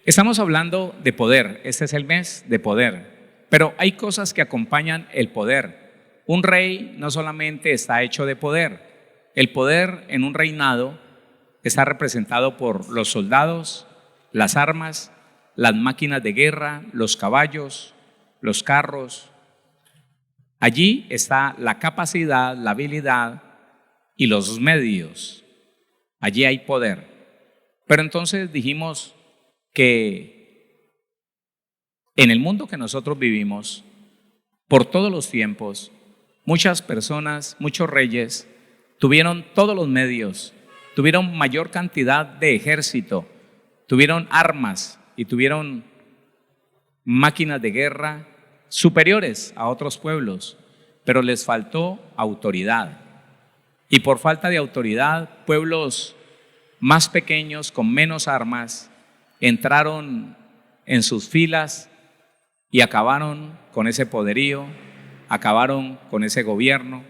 Estamos hablando de poder, este es el mes de poder, pero hay cosas que acompañan el poder. Un rey no solamente está hecho de poder, el poder en un reinado está representado por los soldados, las armas, las máquinas de guerra, los caballos, los carros. Allí está la capacidad, la habilidad y los medios. Allí hay poder. Pero entonces dijimos que en el mundo que nosotros vivimos, por todos los tiempos, muchas personas, muchos reyes, tuvieron todos los medios, tuvieron mayor cantidad de ejército, tuvieron armas y tuvieron máquinas de guerra superiores a otros pueblos, pero les faltó autoridad. Y por falta de autoridad, pueblos más pequeños, con menos armas, entraron en sus filas y acabaron con ese poderío, acabaron con ese gobierno,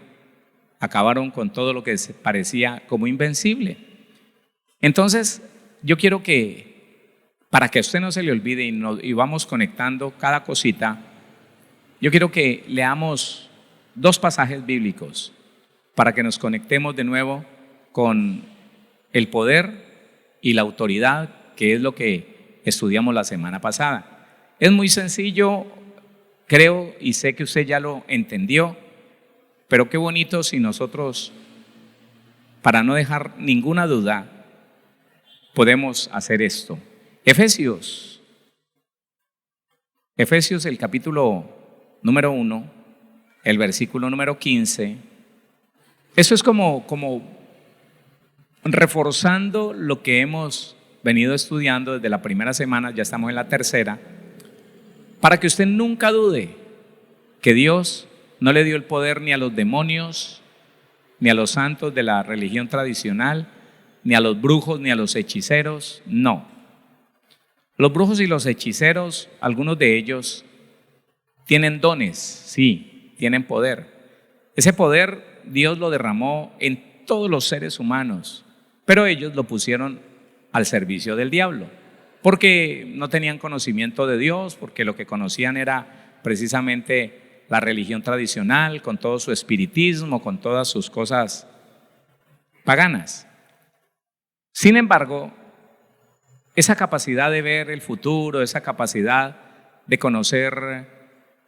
acabaron con todo lo que parecía como invencible. Entonces, yo quiero que, para que a usted no se le olvide y vamos conectando cada cosita, yo quiero que leamos dos pasajes bíblicos para que nos conectemos de nuevo con el poder y la autoridad, que es lo que estudiamos la semana pasada. Es muy sencillo, creo y sé que usted ya lo entendió, pero qué bonito si nosotros, para no dejar ninguna duda, podemos hacer esto. Efesios el capítulo número 1, el versículo número 15. Eso es como reforzando lo que hemos venido estudiando desde la primera semana, ya estamos en la tercera, para que usted nunca dude que Dios no le dio el poder ni a los demonios, ni a los santos de la religión tradicional, ni a los brujos, ni a los hechiceros, no. Los brujos y los hechiceros, algunos de ellos tienen dones, sí, tienen poder. Ese poder Dios lo derramó en todos los seres humanos, pero ellos lo pusieron al servicio del diablo, porque no tenían conocimiento de Dios, porque lo que conocían era precisamente la religión tradicional, con todo su espiritismo, con todas sus cosas paganas. Sin embargo, esa capacidad de ver el futuro, esa capacidad de conocer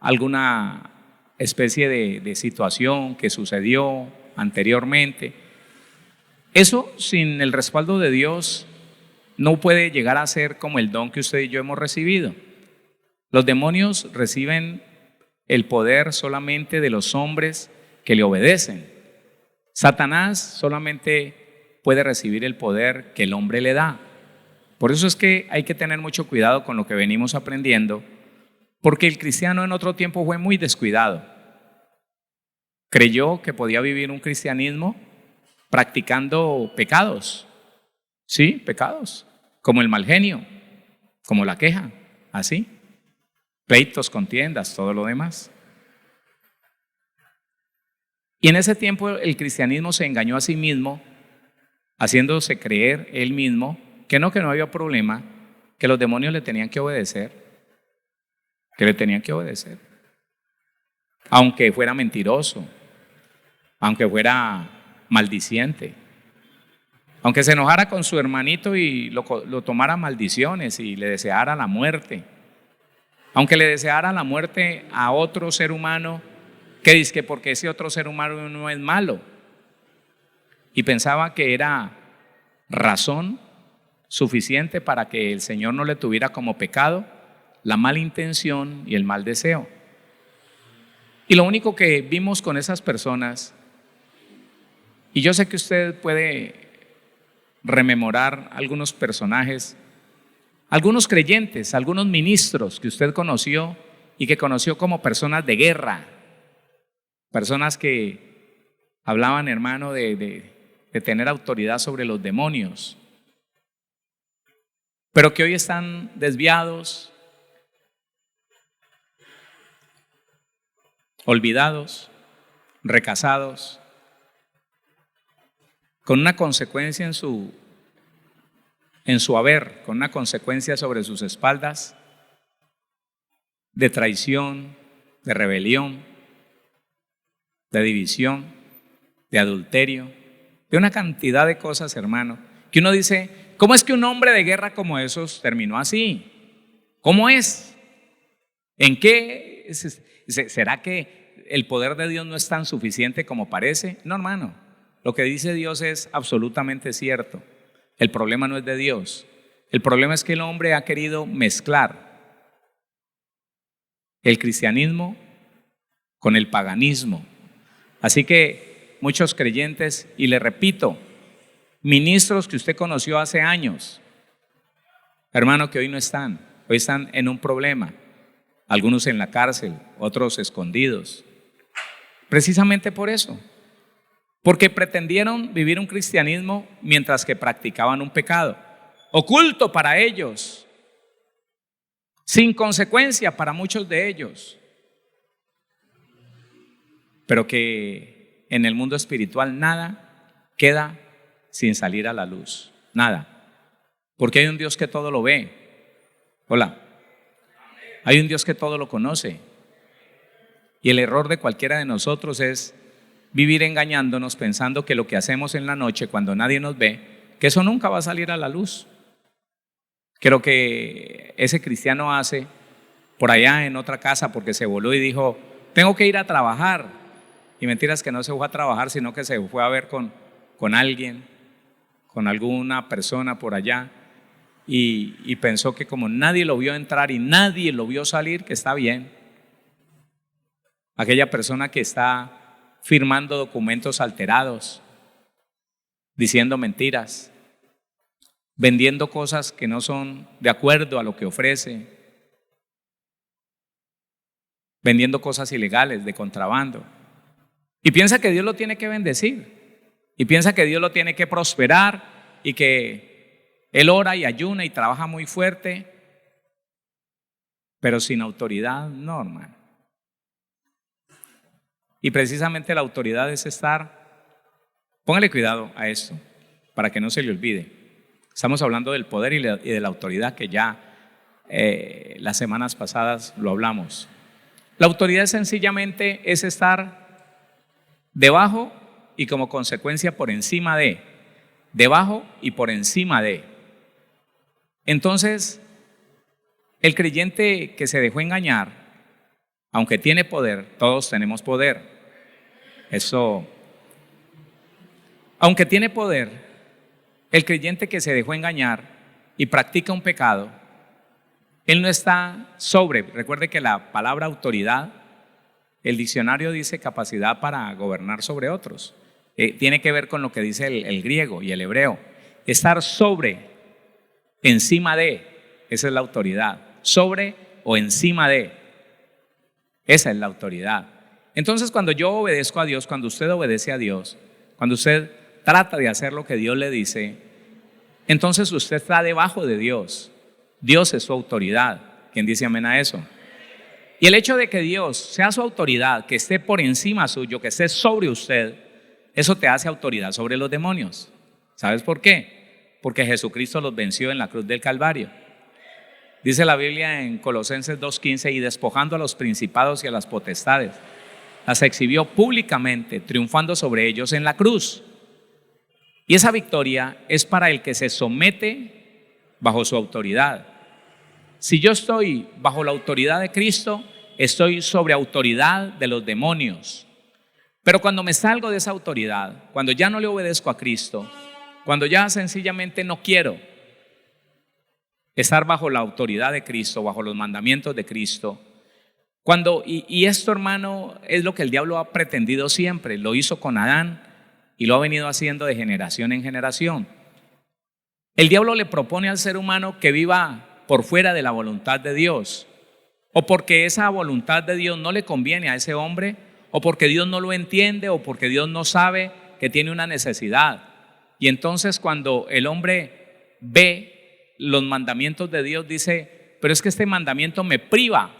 alguna especie de situación que sucedió anteriormente, eso sin el respaldo de Dios no puede llegar a ser como el don que usted y yo hemos recibido. Los demonios reciben el poder solamente de los hombres que le obedecen. Satanás solamente puede recibir el poder que el hombre le da. Por eso es que hay que tener mucho cuidado con lo que venimos aprendiendo, porque el cristiano en otro tiempo fue muy descuidado. Creyó que podía vivir un cristianismo practicando pecados, sí, pecados, como el mal genio, como la queja, así, pleitos, contiendas, todo lo demás. Y en ese tiempo el cristianismo se engañó a sí mismo, haciéndose creer él mismo que no había problema, que los demonios le tenían que obedecer, aunque fuera mentiroso, aunque fuera maldiciente, aunque se enojara con su hermanito y lo tomara maldiciones y le deseara la muerte, aunque le deseara la muerte a otro ser humano que dice que porque ese otro ser humano no es malo, y pensaba que era razón suficiente para que el Señor no le tuviera como pecado la mala intención y el mal deseo. Y lo único que vimos con esas personas, y yo sé que usted puede rememorar algunos personajes, algunos creyentes, algunos ministros que usted conoció y que conoció como personas de guerra, personas que hablaban, hermano, de tener autoridad sobre los demonios, pero que hoy están desviados, olvidados, recasados, con una consecuencia en su haber, con una consecuencia sobre sus espaldas de traición, de rebelión, de división, de adulterio, de una cantidad de cosas, hermano, que uno dice, ¿cómo es que un hombre de guerra como esos terminó así? ¿Cómo es? ¿En qué? ¿Será que el poder de Dios no es tan suficiente como parece? No, hermano, lo que dice Dios es absolutamente cierto. El problema no es de Dios. El problema es que el hombre ha querido mezclar el cristianismo con el paganismo. Así que muchos creyentes, y le repito, ministros que usted conoció hace años, hermano, que hoy no están, hoy están en un problema, algunos en la cárcel, otros escondidos, precisamente por eso, porque pretendieron vivir un cristianismo mientras que practicaban un pecado, oculto para ellos, sin consecuencia para muchos de ellos, pero que en el mundo espiritual nada queda sin salir a la luz, nada, porque hay un Dios que todo lo ve. Hola, hay un Dios que todo lo conoce, y el error de cualquiera de nosotros es vivir engañándonos pensando que lo que hacemos en la noche cuando nadie nos ve, que eso nunca va a salir a la luz, que lo que ese cristiano hace por allá en otra casa porque se voló y dijo, tengo que ir a trabajar, y mentiras que no se fue a trabajar, sino que se fue a ver con alguien, con alguna persona por allá, y pensó que como nadie lo vio entrar y nadie lo vio salir, que está bien. Aquella persona que está firmando documentos alterados, diciendo mentiras, vendiendo cosas que no son de acuerdo a lo que ofrece, vendiendo cosas ilegales, de contrabando, y piensa que Dios lo tiene que bendecir, y piensa que Dios lo tiene que prosperar, y que él ora y ayuna y trabaja muy fuerte, pero sin autoridad, no, hermano. Y precisamente la autoridad es estar, póngale cuidado a esto, para que no se le olvide. Estamos hablando del poder y de la autoridad que ya las semanas pasadas lo hablamos. La autoridad sencillamente es estar debajo y como consecuencia por encima de, debajo y por encima de. Entonces, el creyente que se dejó engañar, aunque tiene poder, todos tenemos poder. Eso, aunque tiene poder, el creyente que se dejó engañar y practica un pecado, él no está sobre. Recuerde que la palabra autoridad, el diccionario dice capacidad para gobernar sobre otros. Tiene que ver con lo que dice el griego y el hebreo. Estar sobre, encima de, esa es la autoridad. Sobre o encima de, esa es la autoridad. Entonces, cuando yo obedezco a Dios, cuando usted obedece a Dios, cuando usted trata de hacer lo que Dios le dice, entonces usted está debajo de Dios. Dios es su autoridad. ¿Quién dice amén a eso? Y el hecho de que Dios sea su autoridad, que esté por encima suyo, que esté sobre usted, eso te hace autoridad sobre los demonios. ¿Sabes por qué? Porque Jesucristo los venció en la cruz del Calvario. Dice la Biblia en Colosenses 2:15, y despojando a los principados y a las potestades, las exhibió públicamente, triunfando sobre ellos en la cruz. Y esa victoria es para el que se somete bajo su autoridad. Si yo estoy bajo la autoridad de Cristo, estoy sobre autoridad de los demonios. Pero cuando me salgo de esa autoridad, cuando ya no le obedezco a Cristo, cuando ya sencillamente no quiero estar bajo la autoridad de Cristo, bajo los mandamientos de Cristo, y esto, hermano, es lo que el diablo ha pretendido siempre. Lo hizo con Adán y lo ha venido haciendo de generación en generación. El diablo le propone al ser humano que viva por fuera de la voluntad de Dios, o porque esa voluntad de Dios no le conviene a ese hombre, o porque Dios no lo entiende, o porque Dios no sabe que tiene una necesidad. Y entonces cuando el hombre ve los mandamientos de Dios, dice, pero es que este mandamiento me priva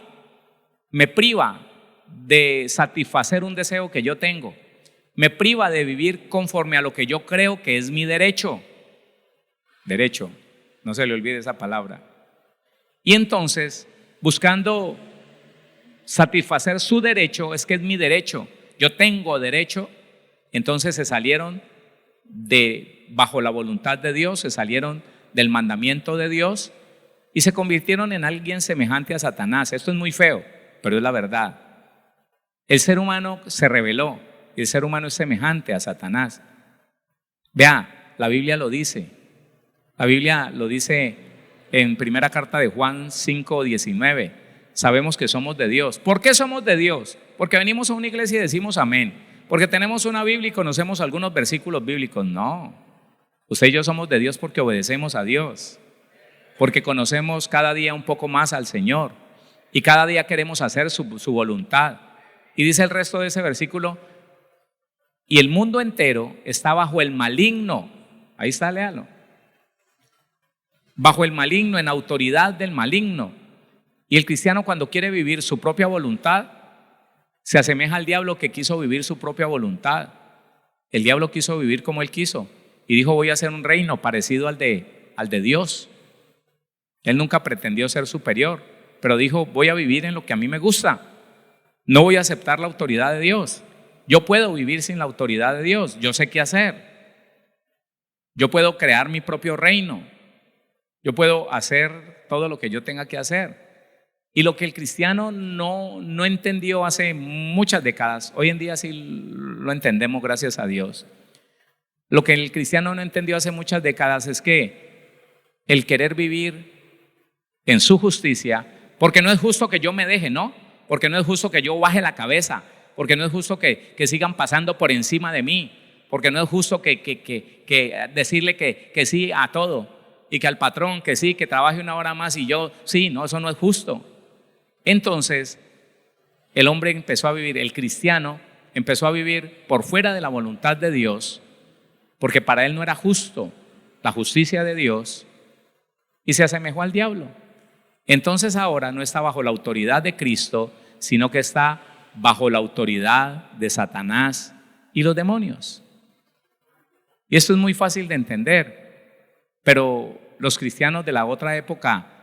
de satisfacer un deseo que yo tengo, me priva de vivir conforme a lo que yo creo que es mi derecho. no se le olvide esa palabra. Y entonces, buscando satisfacer su derecho, es que es mi derecho, yo tengo derecho, entonces se salieron bajo la voluntad de Dios, se salieron del mandamiento de Dios y se convirtieron en alguien semejante a Satanás. Esto es muy feo, pero es la verdad. El ser humano se rebeló y el ser humano es semejante a Satanás. Vea, la Biblia lo dice. La Biblia lo dice en primera carta de Juan 5:19. Sabemos que somos de Dios. ¿Por qué somos de Dios? Porque venimos a una iglesia y decimos amén. Porque tenemos una Biblia y conocemos algunos versículos bíblicos. No. Usted y yo somos de Dios porque obedecemos a Dios. Porque conocemos cada día un poco más al Señor. Y cada día queremos hacer su voluntad. Y dice el resto de ese versículo: y el mundo entero está bajo el maligno. Ahí está, léalo. Bajo el maligno, en autoridad del maligno. Y el cristiano, cuando quiere vivir su propia voluntad, se asemeja al diablo, que quiso vivir su propia voluntad. El diablo quiso vivir como él quiso y dijo: voy a hacer un reino parecido al de Dios. Él nunca pretendió ser superior, pero dijo: voy a vivir en lo que a mí me gusta. No voy a aceptar la autoridad de Dios. Yo puedo vivir sin la autoridad de Dios. Yo sé qué hacer. Yo puedo crear mi propio reino. Yo puedo hacer todo lo que yo tenga que hacer. Y lo que el cristiano no entendió hace muchas décadas, hoy en día sí lo entendemos, gracias a Dios. Lo que el cristiano no entendió hace muchas décadas es que el querer vivir en su justicia, porque no es justo que yo me deje, ¿no? Porque no es justo que yo baje la cabeza, porque no es justo que sigan pasando por encima de mí, porque no es justo que decirle que sí a todo, y que al patrón que sí, que trabaje una hora más y yo sí, no, eso no es justo. Entonces, el hombre empezó a vivir, el cristiano empezó a vivir por fuera de la voluntad de Dios, porque para él no era justo la justicia de Dios, y se asemejó al diablo. Entonces ahora no está bajo la autoridad de Cristo, sino que está bajo la autoridad de Satanás y los demonios. Y esto es muy fácil de entender, pero los cristianos de la otra época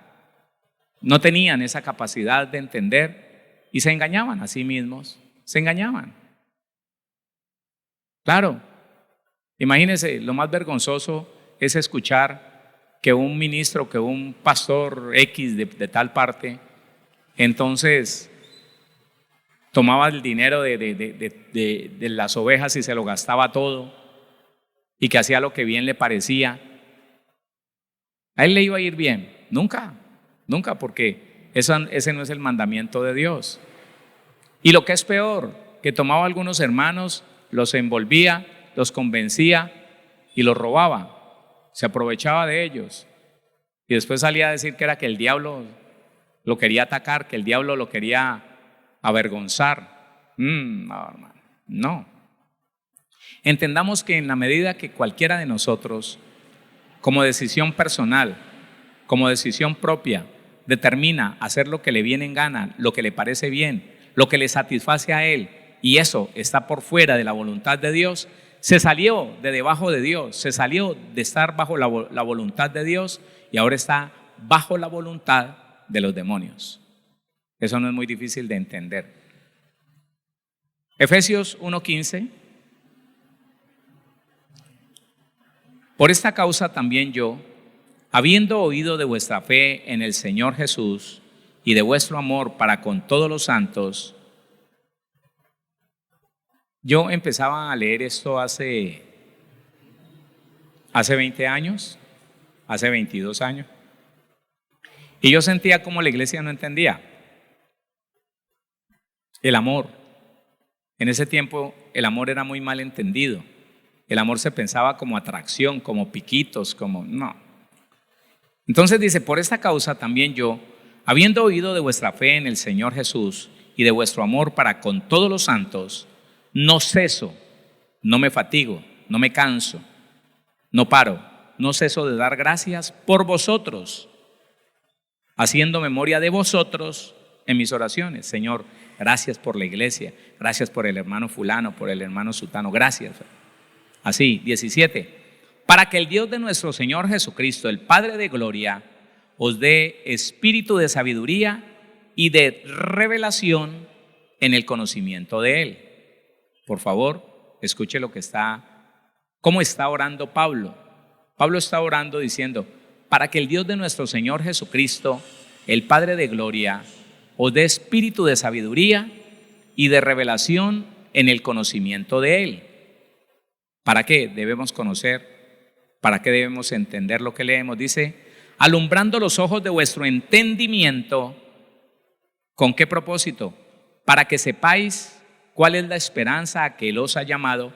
no tenían esa capacidad de entender y se engañaban a sí mismos, se engañaban. Claro, imagínense, lo más vergonzoso es escuchar que un ministro, que un pastor X de tal parte, entonces tomaba el dinero de las ovejas y se lo gastaba todo y que hacía lo que bien le parecía. ¿A él le iba a ir bien? Nunca, nunca, porque ese no es el mandamiento de Dios. Y lo que es peor, que tomaba a algunos hermanos, los envolvía, los convencía y los robaba, se aprovechaba de ellos. Y después salía a decir que era que el diablo lo quería atacar, que el diablo lo quería avergonzar. No, hermano, no. Entendamos que en la medida que cualquiera de nosotros, como decisión personal, como decisión propia, determina hacer lo que le viene en gana, lo que le parece bien, lo que le satisface a él, y eso está por fuera de la voluntad de Dios, se salió de debajo de Dios, se salió de estar bajo la voluntad de Dios y ahora está bajo la voluntad de los demonios. Eso no es muy difícil de entender. Efesios 1:15. Por esta causa también yo, habiendo oído de vuestra fe en el Señor Jesús y de vuestro amor para con todos los santos. Yo empezaba a leer esto hace 20 años, hace 22 años, y yo sentía como la iglesia no entendía el amor. En ese tiempo el amor era muy mal entendido. El amor se pensaba como atracción, como piquitos, como no. Entonces dice: por esta causa también yo, habiendo oído de vuestra fe en el Señor Jesús y de vuestro amor para con todos los santos, no ceso, no me fatigo, no me canso, no paro, no ceso de dar gracias por vosotros, haciendo memoria de vosotros en mis oraciones. Señor, gracias por la iglesia, gracias por el hermano fulano, por el hermano sutano, gracias. Así, 17. para que el Dios de nuestro Señor Jesucristo, el Padre de gloria, os dé espíritu de sabiduría y de revelación en el conocimiento de Él. Por favor, escuche cómo está orando Pablo. Pablo está orando diciendo, para que el Dios de nuestro Señor Jesucristo, el Padre de gloria, os dé espíritu de sabiduría y de revelación en el conocimiento de Él. ¿Para qué debemos conocer? ¿Para qué debemos entender lo que leemos? Dice, alumbrando los ojos de vuestro entendimiento. ¿Con qué propósito? Para que sepáis cuál es la esperanza a que Él os ha llamado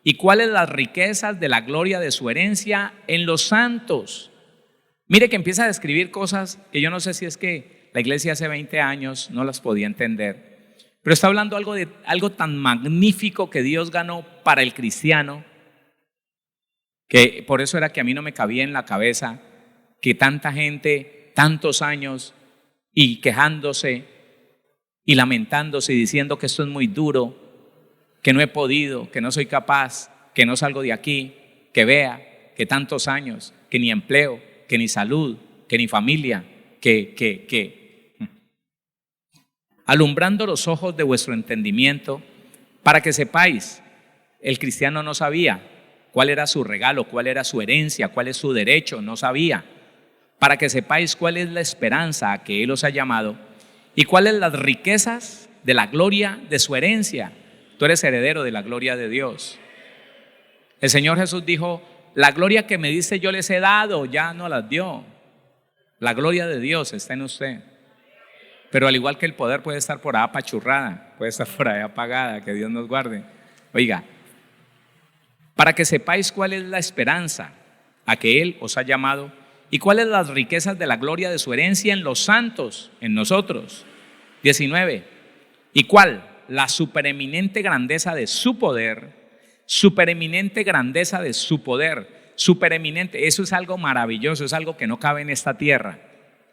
y cuáles las riquezas de la gloria de su herencia en los santos. Mire que empieza a describir cosas que yo no sé si es que la iglesia hace 20 años no las podía entender, pero está hablando de algo tan magnífico que Dios ganó para el cristiano, que por eso era que a mí no me cabía en la cabeza que tanta gente, tantos años, y quejándose y lamentándose y diciendo que esto es muy duro, que no he podido, que no soy capaz, que no salgo de aquí, que vea, que tantos años, que ni empleo, que ni salud, que ni familia, que alumbrando los ojos de vuestro entendimiento, para que sepáis, el cristiano no sabía cuál era su regalo, cuál era su herencia, cuál es su derecho, no sabía. Para que sepáis cuál es la esperanza a que Él os ha llamado y cuáles las riquezas de la gloria de su herencia. Tú eres heredero de la gloria de Dios. El Señor Jesús dijo, la gloria que me diste yo les he dado, ya no las dio. La gloria de Dios está en usted. Pero al igual que el poder puede estar por allá apachurrada, puede estar por allá apagada, que Dios nos guarde. Oiga, para que sepáis cuál es la esperanza a que Él os ha llamado y cuáles las riquezas de la gloria de su herencia en los santos, en nosotros. 19. ¿Y cuál? La supereminente grandeza de su poder, supereminente grandeza de su poder, supereminente, eso es algo maravilloso, es algo que no cabe en esta tierra,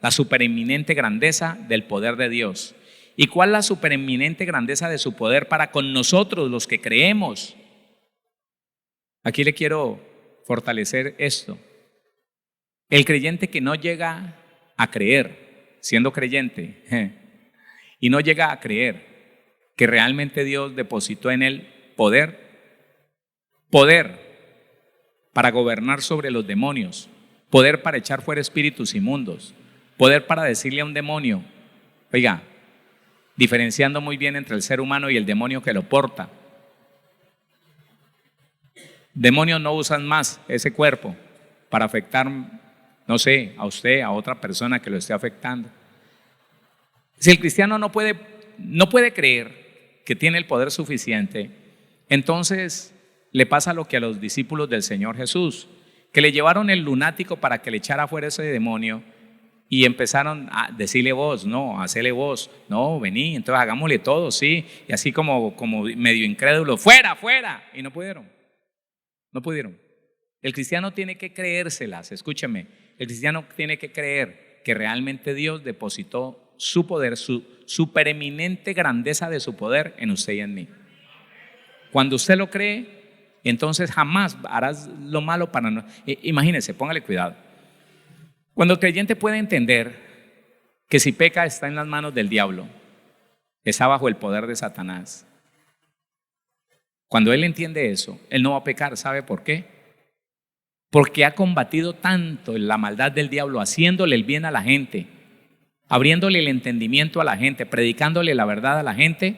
la supereminente grandeza del poder de Dios. ¿Y cuál la supereminente grandeza de su poder para con nosotros los que creemos? Aquí le quiero fortalecer esto. El creyente que no llega a creer, siendo creyente, y no llega a creer que realmente Dios depositó en él poder para gobernar sobre los demonios, poder para echar fuera espíritus inmundos, poder para decirle a un demonio, oiga, diferenciando muy bien entre el ser humano y el demonio que lo porta. Demonios no usan más ese cuerpo para afectar, no sé, a usted, a otra persona que lo esté afectando. Si el cristiano no puede creer que tiene el poder suficiente, entonces le pasa lo que a los discípulos del Señor Jesús, que le llevaron el lunático para que le echara fuera ese demonio y empezaron a decirle vos, no, hacerle vos, no, vení, entonces hagámosle todo, sí, y así como medio incrédulo, fuera, y no pudieron. El cristiano tiene que creérselas, escúcheme, el cristiano tiene que creer que realmente Dios depositó su poder, su supereminente grandeza de su poder en usted y en mí. Cuando usted lo cree, entonces jamás harás lo malo para no. Imagínese, póngale cuidado. Cuando el creyente puede entender que si peca está en las manos del diablo, está bajo el poder de Satanás. Cuando él entiende eso, él no va a pecar. ¿Sabe por qué? Porque ha combatido tanto la maldad del diablo, haciéndole el bien a la gente, abriéndole el entendimiento a la gente, predicándole la verdad a la gente,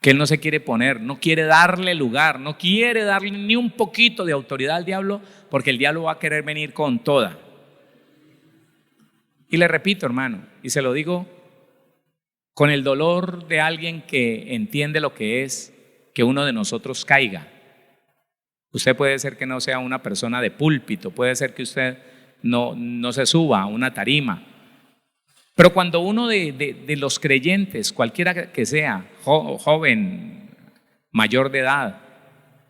que él no se quiere poner, no quiere darle lugar, no quiere darle ni un poquito de autoridad al diablo, porque el diablo va a querer venir con toda. Y le repito, hermano, y se lo digo con el dolor de alguien que entiende lo que es que uno de nosotros caiga. Usted puede ser que no sea una persona de púlpito, puede ser que usted no se suba a una tarima. Pero cuando uno de los creyentes, cualquiera que sea, joven, mayor de edad,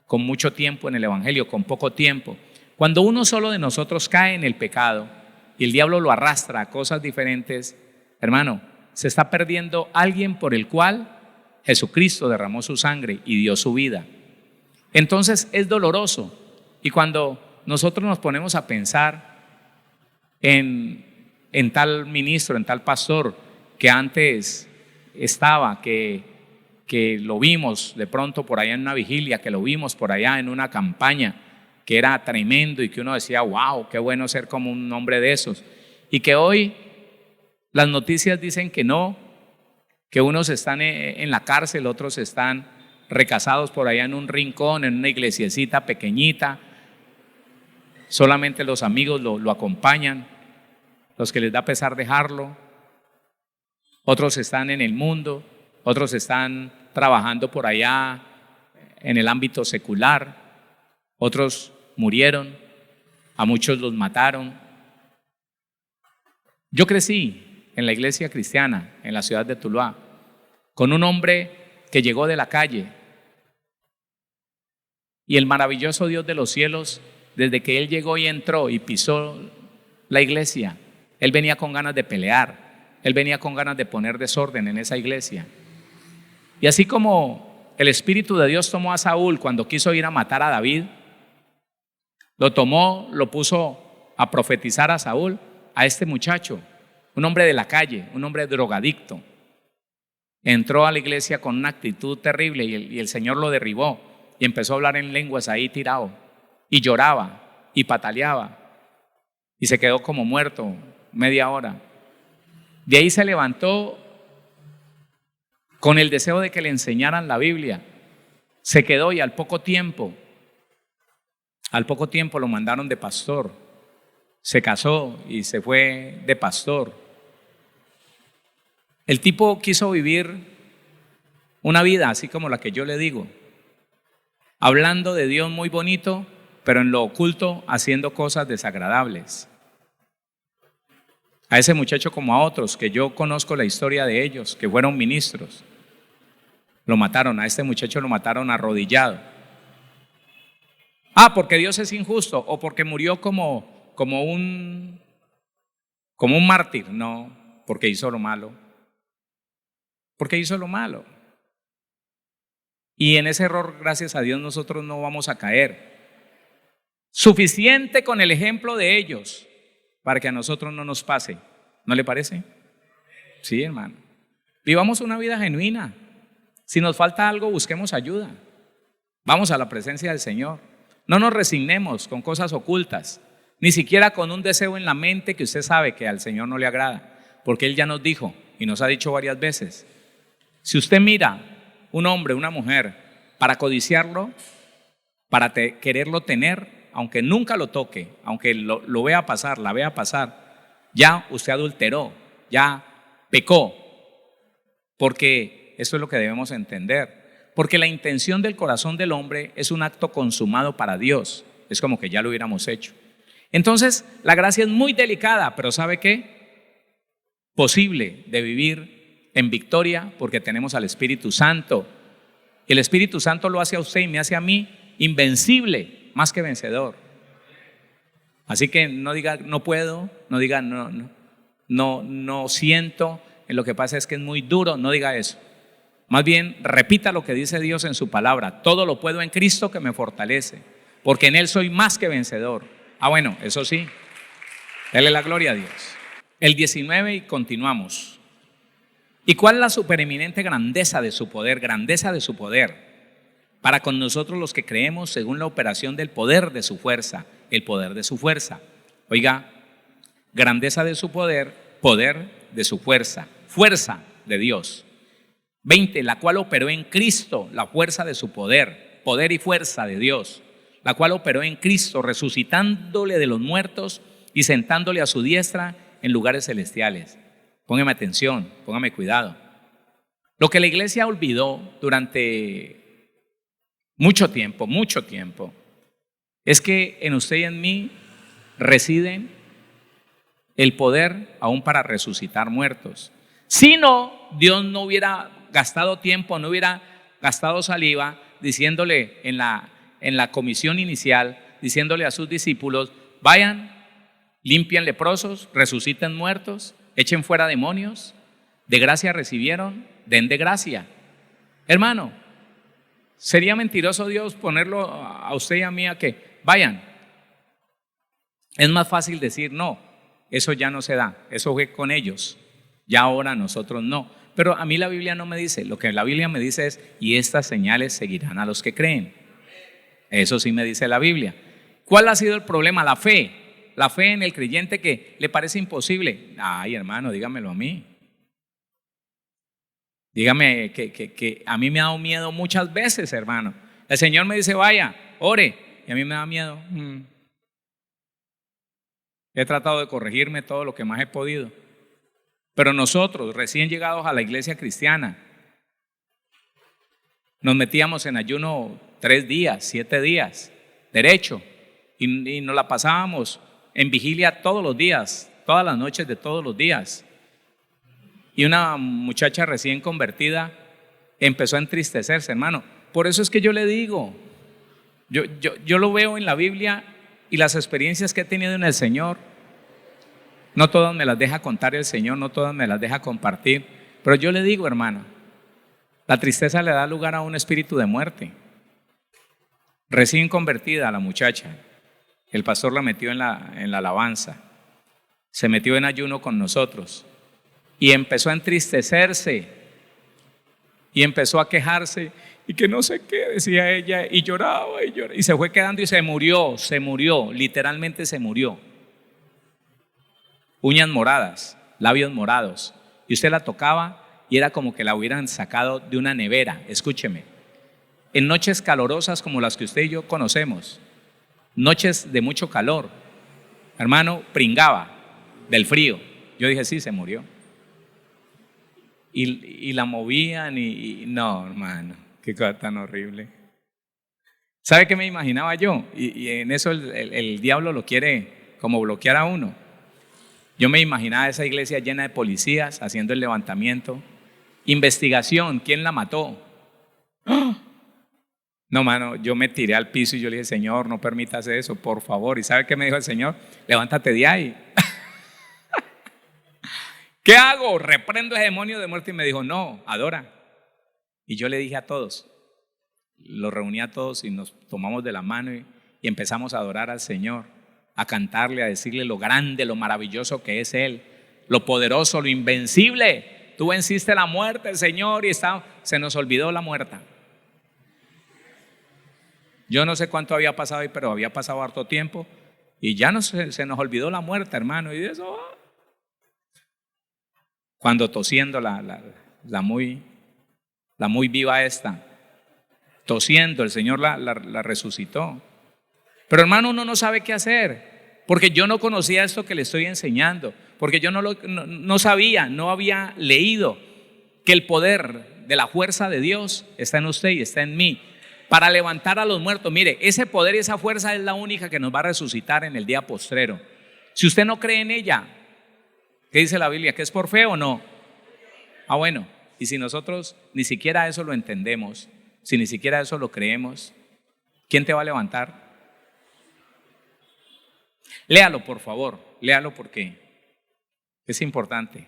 con mucho tiempo en el evangelio, con poco tiempo, cuando uno solo de nosotros cae en el pecado y el diablo lo arrastra a cosas diferentes, hermano, se está perdiendo alguien por el cual Jesucristo derramó su sangre y dio su vida. Entonces es doloroso Y cuando nosotros nos ponemos a pensar en tal ministro, en tal pastor que antes estaba, que lo vimos de pronto por allá en una vigilia, que lo vimos por allá en una campaña, que era tremendo y que uno decía, wow, qué bueno ser como un hombre de esos. Y que hoy las noticias dicen que no, que unos están en la cárcel, otros están recasados por allá en un rincón, en una iglesiecita pequeñita. Solamente los amigos lo acompañan, los que les da pesar dejarlo. Otros están en el mundo, otros están trabajando por allá en el ámbito secular, otros murieron, a muchos los mataron. Yo crecí en la iglesia cristiana en la ciudad de Tuluá con un hombre que llegó de la calle, y el maravilloso Dios de los cielos, desde que él llegó y entró y pisó la iglesia, él venía con ganas de pelear, él venía con ganas de poner desorden en esa iglesia. Y así como el Espíritu de Dios tomó a Saúl cuando quiso ir a matar a David, lo tomó, lo puso a profetizar a Saúl, a este muchacho, un hombre de la calle, un hombre drogadicto. Entró a la iglesia con una actitud terrible y el Señor lo derribó y empezó a hablar en lenguas ahí tirado, y lloraba y pataleaba y se quedó como muerto media hora. De ahí se levantó con el deseo de que le enseñaran la Biblia. Se quedó y al poco tiempo lo mandaron de pastor. Se casó y se fue de pastor. El tipo quiso vivir una vida así como la que yo le digo, hablando de Dios muy bonito, pero en lo oculto haciendo cosas desagradables. A ese muchacho, como a otros que yo conozco la historia de ellos, que fueron ministros, lo mataron. A este muchacho lo mataron arrodillado. Porque Dios es injusto o porque murió como un mártir. No, porque hizo lo malo. Porque hizo lo malo. Y en ese error, gracias a Dios, nosotros no vamos a caer. Suficiente con el ejemplo de ellos para que a nosotros no nos pase. ¿No le parece? Sí, hermano. Vivamos una vida genuina. Si nos falta algo, busquemos ayuda. Vamos a la presencia del Señor. No nos resignemos con cosas ocultas, ni siquiera con un deseo en la mente que usted sabe que al Señor no le agrada, porque Él ya nos dijo y nos ha dicho varias veces: si usted mira un hombre, una mujer, para codiciarlo, para quererlo tener, aunque nunca lo toque, aunque lo vea pasar, la vea pasar, ya usted adulteró, ya pecó, porque eso es lo que debemos entender. Porque la intención del corazón del hombre es un acto consumado para Dios. Es como que ya lo hubiéramos hecho. Entonces, la gracia es muy delicada, pero ¿sabe qué? Posible de vivir en victoria porque tenemos al Espíritu Santo. El Espíritu Santo lo hace a usted y me hace a mí invencible, más que vencedor. Así que no diga no puedo, no diga no siento, lo que pasa es que es muy duro, no diga eso. Más bien, repita lo que dice Dios en su palabra: todo lo puedo en Cristo que me fortalece, porque en Él soy más que vencedor. Bueno, eso sí, dele la gloria a Dios. El 19 y continuamos. ¿Y cuál es la supereminente grandeza de su poder? Grandeza de su poder para con nosotros los que creemos según la operación del poder de su fuerza. El poder de su fuerza. Oiga, grandeza de su poder, poder de su fuerza, fuerza de Dios. 20, la cual operó en Cristo la fuerza de su poder, poder y fuerza de Dios, la cual operó en Cristo, resucitándole de los muertos y sentándole a su diestra en lugares celestiales. Póngame atención, póngame cuidado. Lo que la iglesia olvidó durante mucho tiempo, es que en usted y en mí reside el poder aún para resucitar muertos. Si no, Dios no hubiera gastado tiempo, no hubiera gastado saliva diciéndole en la comisión inicial, diciéndole a sus discípulos: vayan, limpien leprosos, resuciten muertos, echen fuera demonios, de gracia recibieron, den de gracia. Hermano, sería mentiroso Dios ponerlo a usted y a mí a que vayan. Es más fácil decir no, eso ya no se da, eso fue con ellos, ya ahora nosotros no. Pero a mí la Biblia no me dice, lo que la Biblia me dice es, y estas señales seguirán a los que creen. Eso sí me dice la Biblia. ¿Cuál ha sido el problema? La fe en el creyente que le parece imposible. Ay, hermano, dígamelo a mí. Dígame que a mí me ha dado miedo muchas veces, hermano. El Señor me dice, vaya, ore, y a mí me da miedo. He tratado de corregirme todo lo que más he podido. Pero nosotros, recién llegados a la iglesia cristiana, nos metíamos en ayuno 3 días, 7 días, derecho, y nos la pasábamos en vigilia todos los días, todas las noches de todos los días. Y una muchacha recién convertida empezó a entristecerse, hermano. Por eso es que yo le digo, yo lo veo en la Biblia y las experiencias que he tenido en el Señor, no todas me las deja contar el Señor, no todas me las deja compartir, pero yo le digo, hermano, la tristeza le da lugar a un espíritu de muerte. Recién convertida la muchacha, el pastor la metió en la alabanza, se metió en ayuno con nosotros y empezó a entristecerse y empezó a quejarse y que no sé qué, decía ella, y lloraba y se fue quedando y se murió, literalmente se murió. Uñas moradas, labios morados, y usted la tocaba y era como que la hubieran sacado de una nevera. Escúcheme, en noches calorosas como las que usted y yo conocemos, noches de mucho calor, hermano, pringaba del frío. Yo dije, sí, se murió. Y la movían y no, hermano, qué cosa tan horrible. ¿Sabe qué me imaginaba yo? Y en eso el diablo lo quiere como bloquear a uno. Yo me imaginaba esa iglesia llena de policías haciendo el levantamiento, investigación, ¿quién la mató? No, mano, yo me tiré al piso y yo le dije, Señor, no permitas eso, por favor. ¿Y sabe qué me dijo el Señor? Levántate de ahí. ¿Qué hago? Reprendo ese demonio de muerte. Y me dijo, no, adora. Y yo le dije a todos, los reuní a todos y nos tomamos de la mano y empezamos a adorar al Señor, a cantarle, a decirle lo grande, lo maravilloso que es Él, lo poderoso, lo invencible. Tú venciste la muerte, Señor, y se nos olvidó la muerta. Yo no sé cuánto había pasado ahí, pero había pasado harto tiempo y ya se nos olvidó la muerte, hermano. Y de eso, cuando tosiendo la muy viva esta, tosiendo, el Señor la resucitó. Pero hermano, uno no sabe qué hacer, porque yo no conocía esto que le estoy enseñando, porque yo no sabía, no había leído que el poder de la fuerza de Dios está en usted y está en mí para levantar a los muertos. Mire, ese poder y esa fuerza es la única que nos va a resucitar en el día postrero. Si usted no cree en ella, ¿qué dice la Biblia? ¿Que es por fe o no? Ah, bueno, y si nosotros ni siquiera eso lo entendemos, si ni siquiera eso lo creemos, ¿quién te va a levantar? Léalo, por favor, léalo porque es importante.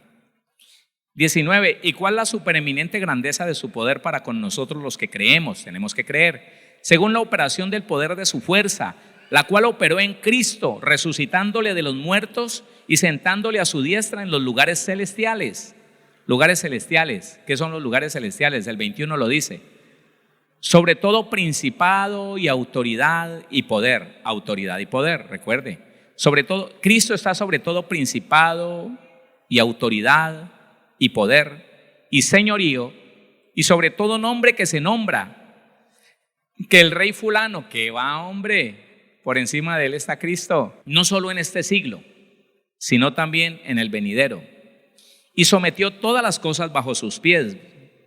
19. ¿Y cuál la supereminente grandeza de su poder para con nosotros los que creemos? Tenemos que creer. Según la operación del poder de su fuerza, la cual operó en Cristo, resucitándole de los muertos y sentándole a su diestra en los lugares celestiales. Lugares celestiales. ¿Qué son los lugares celestiales? El 21 lo dice. Sobre todo principado y autoridad y poder. Autoridad y poder, recuerde. Sobre todo, Cristo está sobre todo principado y autoridad y poder y señorío y sobre todo nombre que se nombra. Que el rey fulano, que va, hombre, por encima de él está Cristo, no solo en este siglo, sino también en el venidero. Y sometió todas las cosas bajo sus pies,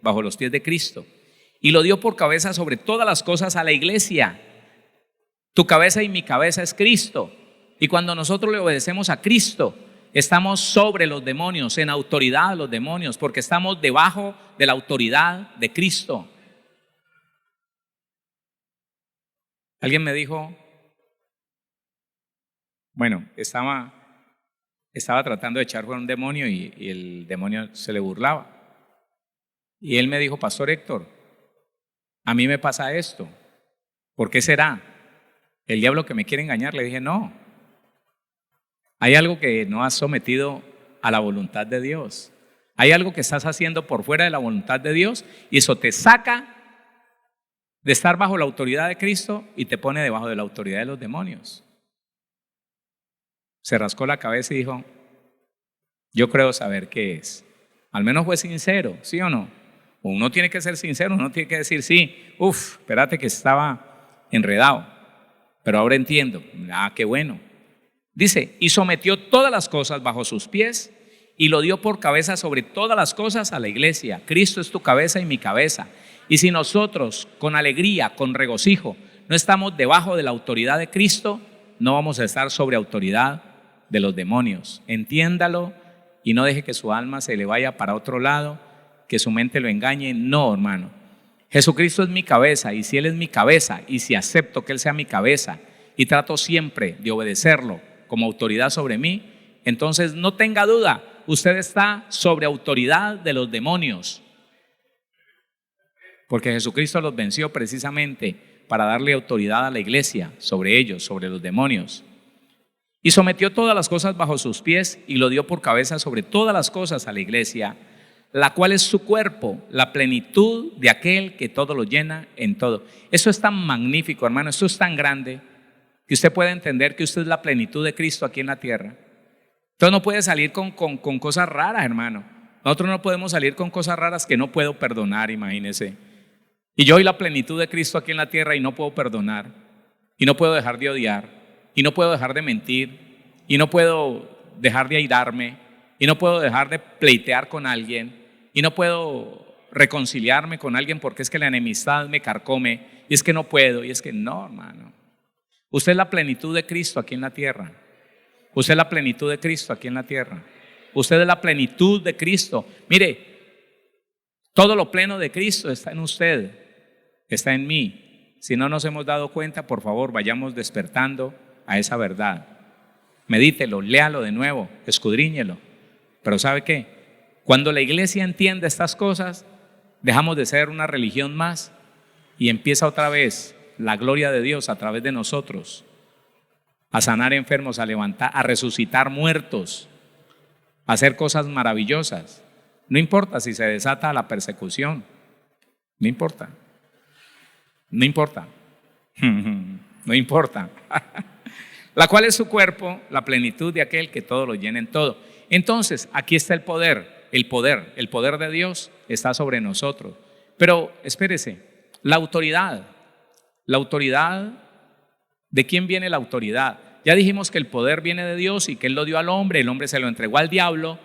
bajo los pies de Cristo, y lo dio por cabeza sobre todas las cosas a la iglesia. Tu cabeza y mi cabeza es Cristo. Y cuando nosotros le obedecemos a Cristo, estamos sobre los demonios, en autoridad de los demonios, porque estamos debajo de la autoridad de Cristo. Alguien me dijo, bueno, estaba tratando de echar fuera un demonio y el demonio se le burlaba. Y él me dijo, Pastor Héctor, a mí me pasa esto, ¿por qué será? El diablo que me quiere engañar, le dije, no, hay algo que no has sometido a la voluntad de Dios. Hay algo que estás haciendo por fuera de la voluntad de Dios y eso te saca de estar bajo la autoridad de Cristo y te pone debajo de la autoridad de los demonios. Se rascó la cabeza y dijo, yo creo saber qué es. Al menos fue sincero, ¿sí o no? Uno tiene que ser sincero, uno tiene que decir, sí, espérate que estaba enredado, pero ahora entiendo. Qué bueno. Dice, y sometió todas las cosas bajo sus pies y lo dio por cabeza sobre todas las cosas a la iglesia. Cristo es tu cabeza y mi cabeza. Y si nosotros con alegría, con regocijo, no estamos debajo de la autoridad de Cristo, no vamos a estar sobre autoridad de los demonios. Entiéndalo y no deje que su alma se le vaya para otro lado, que su mente lo engañe. No, hermano. Jesucristo es mi cabeza, y si Él es mi cabeza, y si acepto que Él sea mi cabeza y trato siempre de obedecerlo como autoridad sobre mí, entonces no tenga duda, usted está sobre autoridad de los demonios. Porque Jesucristo los venció precisamente para darle autoridad a la iglesia sobre ellos, sobre los demonios. Y sometió todas las cosas bajo sus pies y lo dio por cabeza sobre todas las cosas a la iglesia, la cual es su cuerpo, la plenitud de aquel que todo lo llena en todo. Eso es tan magnífico, hermano, esto es tan grande que usted puede entender que usted es la plenitud de Cristo aquí en la tierra. Entonces no puede salir con cosas raras, hermano. Nosotros no podemos salir con cosas raras que no puedo perdonar, imagínese. Y yo soy la plenitud de Cristo aquí en la tierra y no puedo perdonar, y no puedo dejar de odiar, y no puedo dejar de mentir, y no puedo dejar de airarme, y no puedo dejar de pleitear con alguien, y no puedo reconciliarme con alguien porque es que la enemistad me carcome, y es que no puedo, y es que no, hermano. Usted es la plenitud de Cristo aquí en la tierra. Usted es la plenitud de Cristo aquí en la tierra. Usted es la plenitud de Cristo. Mire, todo lo pleno de Cristo está en usted, está en mí. Si no nos hemos dado cuenta, por favor, vayamos despertando a esa verdad. Medítelo, léalo de nuevo, escudriñelo. Pero ¿sabe qué? Cuando la iglesia entiende estas cosas, dejamos de ser una religión más y empieza otra vez la gloria de Dios a través de nosotros a sanar enfermos, a levantar, a resucitar muertos, a hacer cosas maravillosas. No importa si se desata la persecución, no importa, no importa, no importa. La cual es su cuerpo, la plenitud de aquel que todo lo llena en todo. Entonces, aquí está el poder de Dios está sobre nosotros. Pero espérese, la autoridad, ¿de quién viene la autoridad? Ya dijimos que el poder viene de Dios y que Él lo dio al hombre, el hombre se lo entregó al diablo.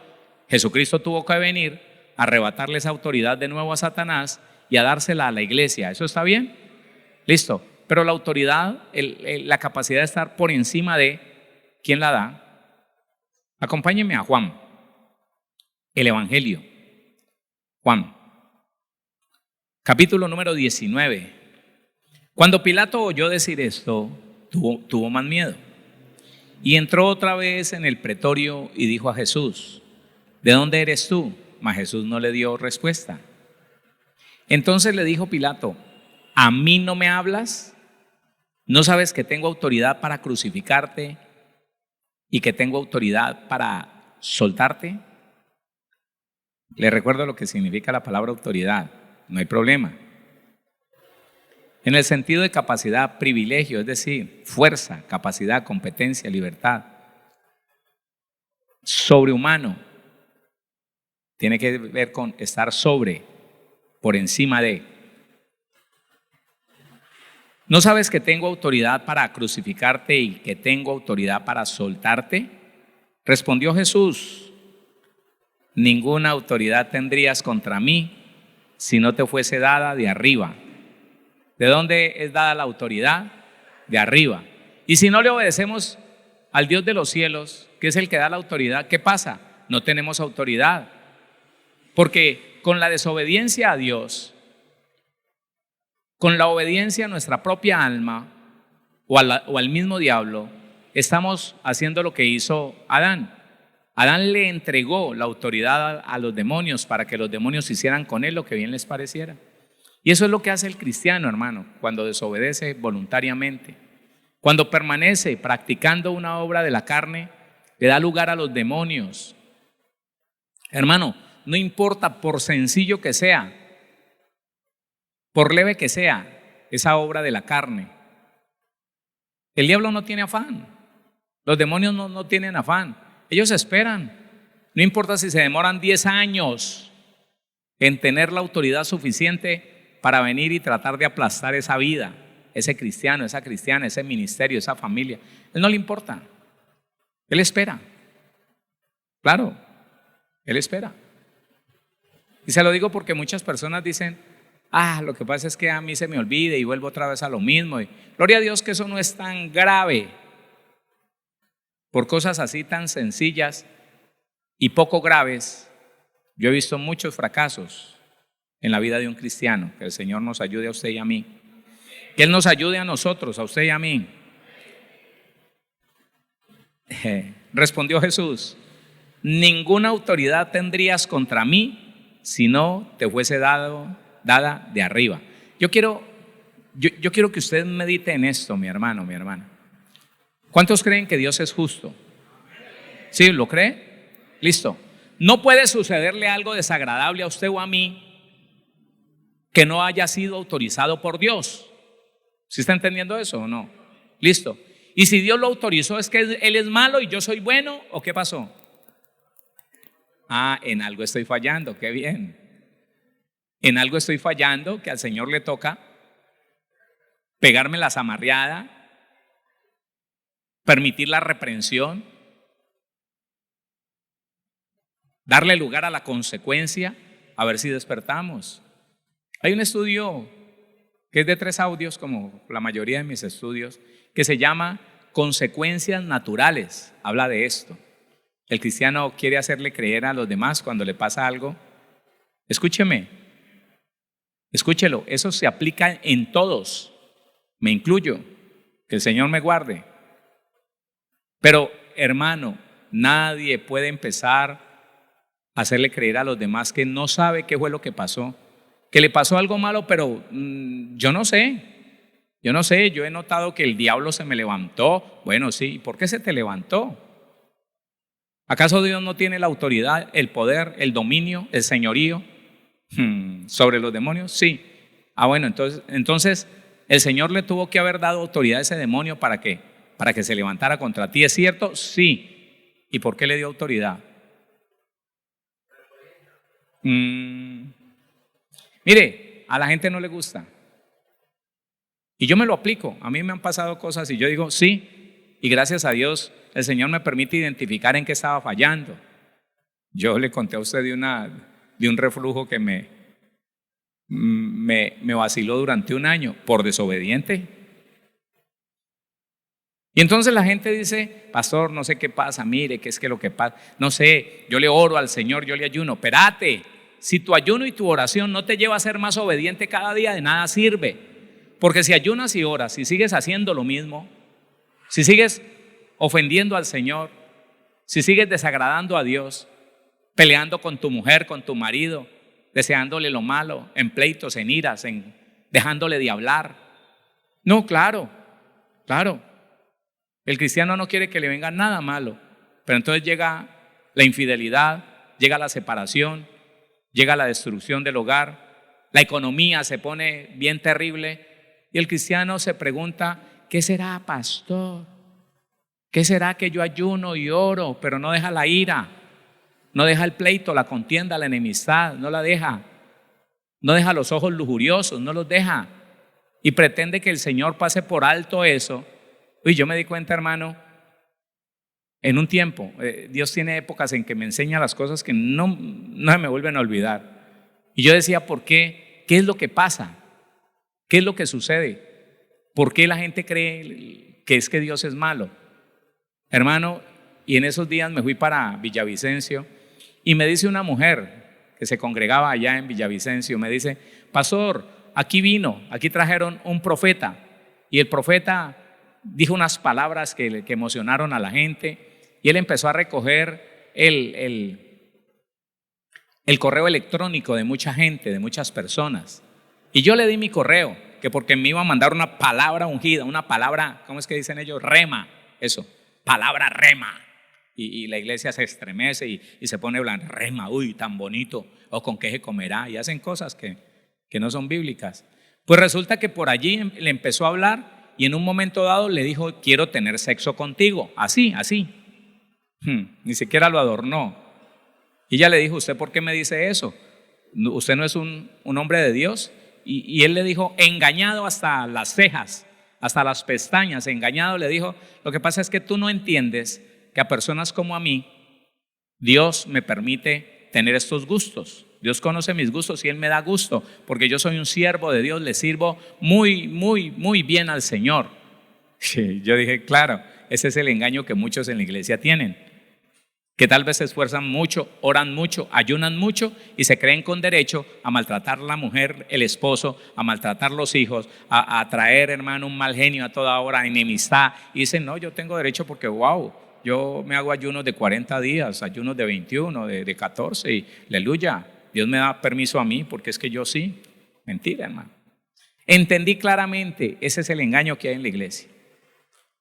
Jesucristo tuvo que venir a arrebatarle esa autoridad de nuevo a Satanás y a dársela a la iglesia. ¿Eso está bien? Listo. Pero la autoridad, la capacidad de estar por encima de, ¿quién la da? Acompáñenme a Juan, el Evangelio. Juan, capítulo número 19. Cuando Pilato oyó decir esto, tuvo más miedo. Y entró otra vez en el pretorio y dijo a Jesús, ¿de dónde eres tú? Mas Jesús no le dio respuesta. Entonces le dijo Pilato, ¿a mí no me hablas? ¿No sabes que tengo autoridad para crucificarte y que tengo autoridad para soltarte? Le recuerdo lo que significa la palabra autoridad, no hay problema. En el sentido de capacidad, privilegio, es decir, fuerza, capacidad, competencia, libertad. Sobrehumano tiene que ver con estar sobre, por encima de. ¿No sabes que tengo autoridad para crucificarte y que tengo autoridad para soltarte? Respondió Jesús, ninguna autoridad tendrías contra mí si no te fuese dada de arriba. ¿De dónde es dada la autoridad? De arriba. Y si no le obedecemos al Dios de los cielos, que es el que da la autoridad, ¿qué pasa? No tenemos autoridad. Porque con la desobediencia a Dios, con la obediencia a nuestra propia alma o al mismo diablo, estamos haciendo lo que hizo Adán. Adán le entregó la autoridad a los demonios para que los demonios hicieran con él lo que bien les pareciera. Y eso es lo que hace el cristiano, hermano, cuando desobedece voluntariamente. Cuando permanece practicando una obra de la carne, le da lugar a los demonios. Hermano, no importa por sencillo que sea, por leve que sea esa obra de la carne. El diablo no tiene afán. Los demonios no tienen afán. Ellos esperan. No importa si se demoran 10 años en tener la autoridad suficiente para venir y tratar de aplastar esa vida, ese cristiano, esa cristiana, ese ministerio, esa familia. Él no le importa. Él espera. Claro, él espera. Y se lo digo porque muchas personas dicen, lo que pasa es que a mí se me olvida y vuelvo otra vez a lo mismo. Y gloria a Dios que eso no es tan grave. Por cosas así tan sencillas y poco graves, yo he visto muchos fracasos en la vida de un cristiano. Que el Señor nos ayude a usted y a mí. Que Él nos ayude a nosotros, a usted y a mí. Respondió Jesús: ninguna autoridad tendrías contra mí si no te fuese dada de arriba. Yo quiero que usted medite en esto, mi hermano, mi hermana. ¿Cuántos creen que Dios es justo? ¿Sí? ¿Lo cree? Listo. No puede sucederle algo desagradable a usted o a mí que no haya sido autorizado por Dios. ¿Sí está entendiendo eso o no? Listo. Y si Dios lo autorizó, ¿es que Él es malo y yo soy bueno o qué pasó? En algo estoy fallando, qué bien. En algo estoy fallando, que al Señor le toca pegarme la zamarreada, permitir la reprensión, darle lugar a la consecuencia, a ver si despertamos. Hay un estudio que es de 3 audios, como la mayoría de mis estudios, que se llama Consecuencias Naturales. Habla de esto. El cristiano quiere hacerle creer a los demás cuando le pasa algo. Escúchelo, eso se aplica en todos, me incluyo, que el Señor me guarde. Pero hermano, nadie puede empezar a hacerle creer a los demás que no sabe qué fue lo que pasó, que le pasó algo malo, pero yo no sé, yo he notado que el diablo se me levantó. Bueno, sí, ¿por qué se te levantó? ¿Acaso Dios no tiene la autoridad, el poder, el dominio, el señorío sobre los demonios? Sí. Bueno, entonces el Señor le tuvo que haber dado autoridad a ese demonio ¿para qué? Para que se levantara contra ti. ¿Es cierto? Sí. ¿Y por qué le dio autoridad? Mire, a la gente no le gusta. Y yo me lo aplico. A mí me han pasado cosas y yo digo, sí. Y gracias a Dios el Señor me permite identificar en qué estaba fallando. Yo le conté a usted de un reflujo que me vaciló durante un año por desobediente. Y entonces la gente dice, pastor, no sé qué pasa, mire, qué es que lo que pasa, no sé, yo le oro al Señor, yo le ayuno. Espérate, si tu ayuno y tu oración no te lleva a ser más obediente cada día, de nada sirve. Porque si ayunas y oras, si sigues haciendo lo mismo, si sigues ofendiendo al Señor, si sigues desagradando a Dios, peleando con tu mujer, con tu marido, deseándole lo malo, en pleitos, en iras, en dejándole de hablar. No, claro. El cristiano no quiere que le venga nada malo, pero entonces llega la infidelidad, llega la separación, llega la destrucción del hogar, la economía se pone bien terrible y el cristiano se pregunta, ¿qué será, pastor? ¿Qué será que yo ayuno y oro, pero no deja la ira? No deja el pleito, la contienda, la enemistad, no la deja. No deja los ojos lujuriosos, no los deja. Y pretende que el Señor pase por alto eso. Yo me di cuenta, hermano, en un tiempo, Dios tiene épocas en que me enseña las cosas que no se me vuelven a olvidar. Y yo decía, ¿por qué? ¿Qué es lo que pasa? ¿Qué es lo que sucede? ¿Por qué la gente cree que es que Dios es malo? Hermano, y en esos días me fui para Villavicencio y me dice una mujer que se congregaba allá en Villavicencio, me dice, pastor, aquí trajeron un profeta y el profeta dijo unas palabras que emocionaron a la gente y él empezó a recoger el correo electrónico de mucha gente, de muchas personas. Y yo le di mi correo que porque me iba a mandar una palabra ungida, una palabra, ¿cómo es que dicen ellos? Rema, eso, palabra rema. Y la iglesia se estremece y se pone blanca, rema, uy, tan bonito, o con qué se comerá, y hacen cosas que no son bíblicas. Pues resulta que por allí le empezó a hablar y en un momento dado le dijo, quiero tener sexo contigo, así, así. Ni siquiera lo adornó. Y ella le dijo, ¿usted por qué me dice eso? ¿Usted no es un hombre de Dios? Y él le dijo, engañado hasta las cejas, hasta las pestañas, engañado, le dijo, lo que pasa es que tú no entiendes que a personas como a mí, Dios me permite tener estos gustos. Dios conoce mis gustos y Él me da gusto, porque yo soy un siervo de Dios, le sirvo muy, muy, muy bien al Señor. Sí, yo dije, claro, ese es el engaño que muchos en la iglesia tienen, que tal vez se esfuerzan mucho, oran mucho, ayunan mucho y se creen con derecho a maltratar a la mujer, el esposo, a maltratar los hijos, a traer, hermano, un mal genio a toda hora, enemistad. Y dicen, no, yo tengo derecho porque, wow, yo me hago ayunos de 40 días, ayunos de 21, de 14 y aleluya, Dios me da permiso a mí porque es que yo sí. Mentira, hermano. Entendí claramente, ese es el engaño que hay en la iglesia,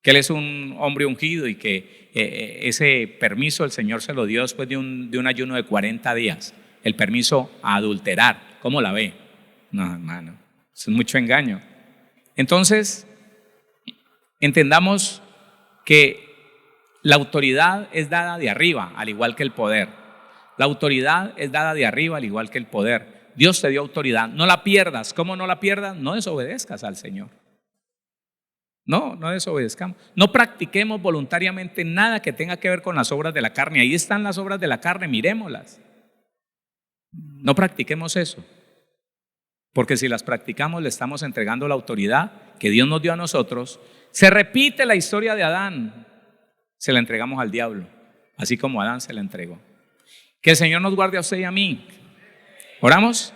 que Él es un hombre ungido y que ese permiso el Señor se lo dio después de un ayuno de 40 días, el permiso a adulterar. ¿Cómo la ve? No, hermano, eso es mucho engaño. Entonces, entendamos que la autoridad es dada de arriba, al igual que el poder. La autoridad es dada de arriba, al igual que el poder. Dios te dio autoridad, no la pierdas. ¿Cómo no la pierdas? No desobedezcas al Señor. No desobedezcamos. No practiquemos voluntariamente nada que tenga que ver con las obras de la carne. Ahí están las obras de la carne, miremoslas. No practiquemos eso, porque si las practicamos le estamos entregando la autoridad que Dios nos dio a nosotros. Se repite la historia de Adán, se la entregamos al diablo, así como Adán se la entregó. Que el Señor nos guarde a usted y a mí. ¿Oramos?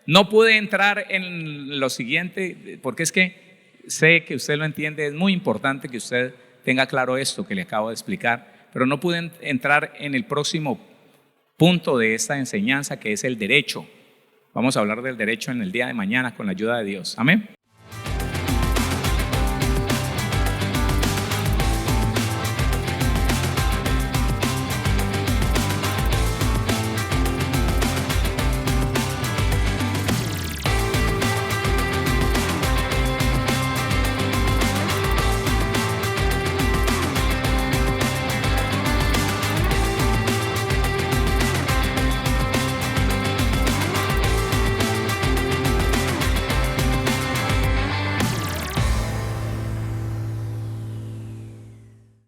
No pude entrar en lo siguiente, porque es que sé que usted lo entiende, es muy importante que usted tenga claro esto que le acabo de explicar, pero no pude entrar en el próximo punto de esta enseñanza, que es el derecho. Vamos a hablar del derecho en el día de mañana con la ayuda de Dios. Amén.